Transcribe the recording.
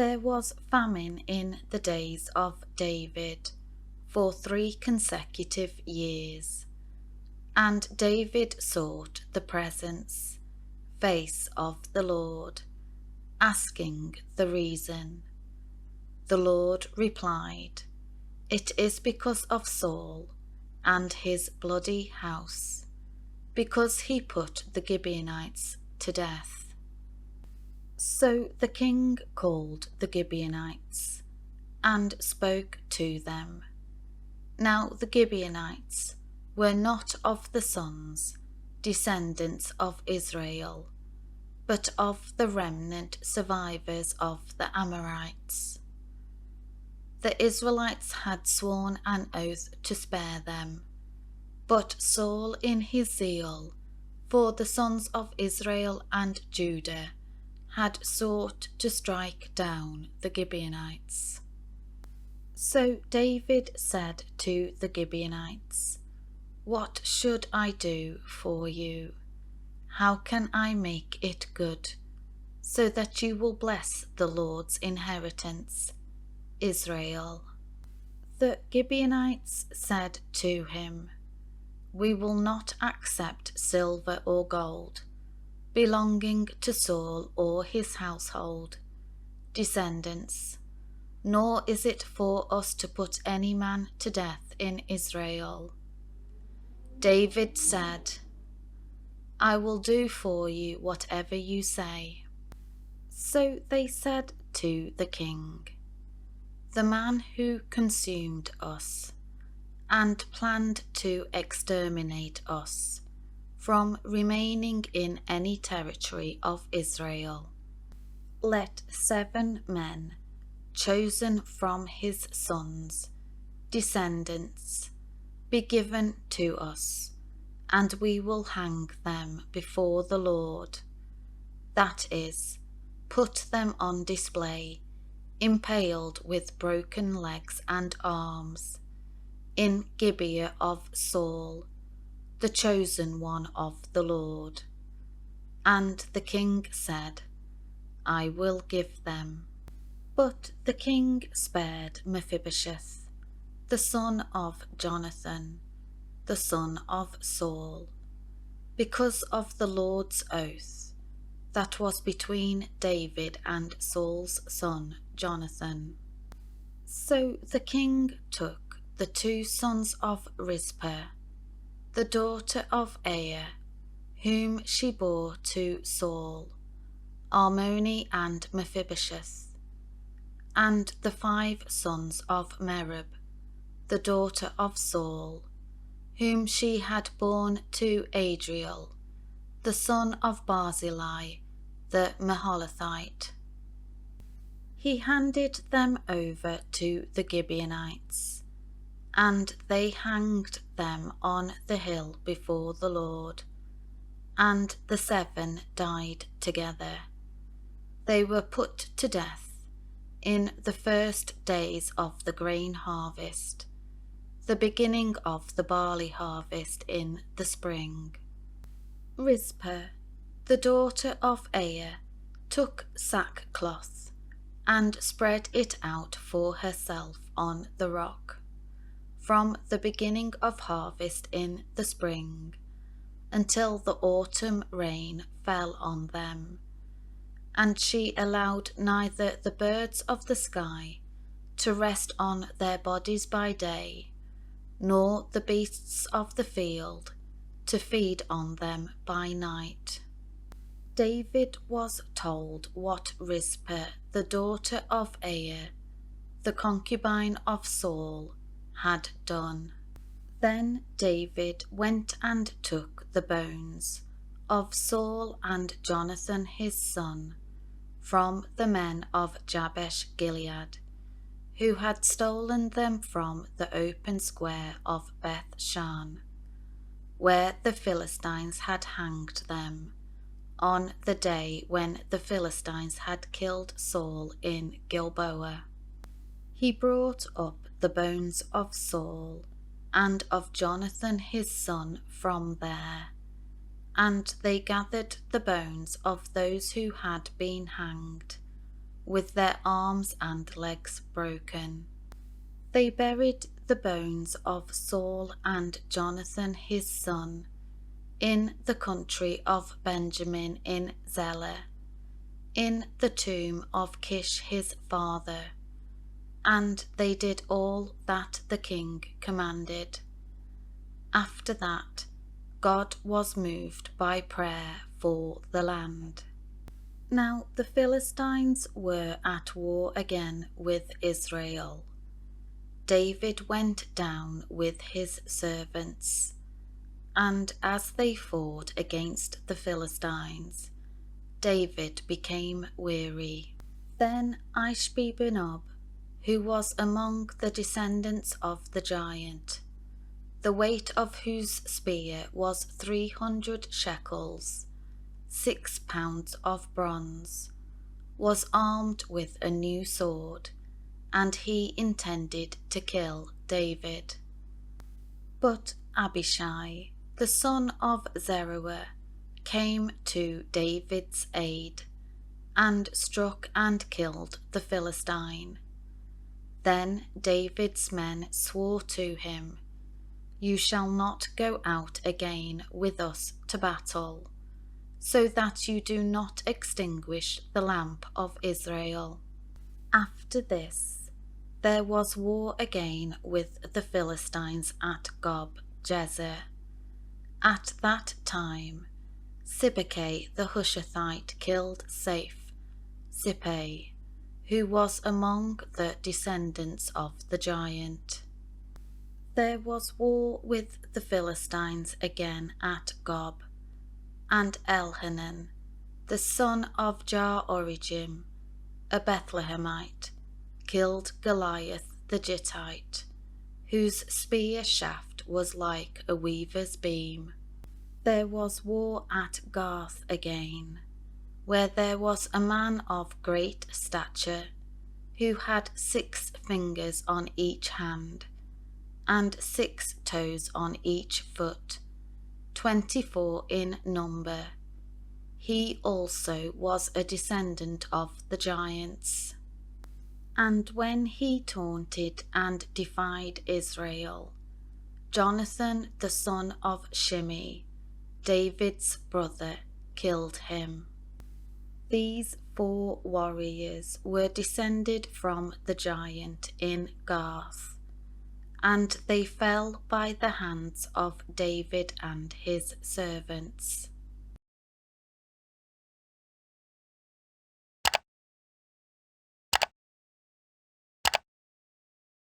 There was famine in the days of David for 3 consecutive years, and David sought the face of the Lord, asking the reason. The Lord replied, "It is because of Saul and his bloody house, because he put the Gibeonites to death." So the king called the Gibeonites and spoke to them. Now the Gibeonites were not of the sons, descendants of Israel, but of the remnant survivors of the Amorites. The Israelites had sworn an oath to spare them, but Saul in his zeal for the sons of Israel and Judah had sought to strike down the Gibeonites. So David said to the Gibeonites, "What should I do for you? How can I make it good, so that you will bless the Lord's inheritance, Israel?" The Gibeonites said to him, "We will not accept silver or gold belonging to Saul or his household, descendants, nor is it for us to put any man to death in Israel." David said, "I will do for you whatever you say." So they said to the king, "The man who consumed us and planned to exterminate us from remaining in any territory of Israel, let 7 men chosen from his sons, descendants, be given to us, and we will hang them before the Lord. That is, put them on display, impaled with broken legs and arms, in Gibeah of Saul, the chosen one of the Lord." And the king said, "I will give them." But the king spared Mephibosheth, the son of Jonathan, the son of Saul, because of the Lord's oath that was between David and Saul's son Jonathan. So the king took the 2 sons of Rizpah, the daughter of Aiah, whom she bore to Saul, Armoni and Mephibosheth, and the 5 sons of Merib, the daughter of Saul, whom she had borne to Adriel, the son of Barzillai, the Maholathite. He handed them over to the Gibeonites, and they hanged them on the hill before the Lord, and the 7 died together. They were put to death in the first days of the grain harvest, the beginning of the barley harvest in the spring. Rizpah, the daughter of Aiah, took sackcloth and spread it out for herself on the rock, from the beginning of harvest in the spring until the autumn rain fell on them, and she allowed neither the birds of the sky to rest on their bodies by day, nor the beasts of the field to feed on them by night. David was told what Rizpah, the daughter of Aiah, the concubine of Saul, had done. Then David went and took the bones of Saul and Jonathan his son from the men of Jabesh Gilead, who had stolen them from the open square of Beth-shan, where the Philistines had hanged them, on the day when the Philistines had killed Saul in Gilboa. He brought up the bones of Saul and of Jonathan his son from there, and they gathered the bones of those who had been hanged, with their arms and legs broken. They buried the bones of Saul and Jonathan his son in the country of Benjamin in Zelah, in the tomb of Kish his father. And they did all that the king commanded. After that, God was moved by prayer for the land. Now the Philistines were at war again with Israel. David went down with his servants, and as they fought against the Philistines, David became weary. Then Ishbi-benob, who was among the descendants of the giant, the weight of whose spear was 300 shekels, 6 pounds of bronze, was armed with a new sword, and he intended to kill David. But Abishai, the son of Zeruiah, came to David's aid, and struck and killed the Philistine. Then David's men swore to him, "You shall not go out again with us to battle, so that you do not extinguish the lamp of Israel." After this, there was war again with the Philistines at Gob-jezer. At that time, Sibbecai the Hushathite killed Zippei, who was among the descendants of the giant. There was war with the Philistines again at Gob, and Elhanan, the son of Jah-origim, a Bethlehemite, killed Goliath the Gittite, whose spear shaft was like a weaver's beam. There was war at Gath again, where there was a man of great stature, who had 6 fingers on each hand, and 6 toes on each foot, 24 in number. He also was a descendant of the giants. And when he taunted and defied Israel, Jonathan the son of Shimei, David's brother, killed him. These 4 warriors were descended from the giant in Gath, and they fell by the hands of David and his servants.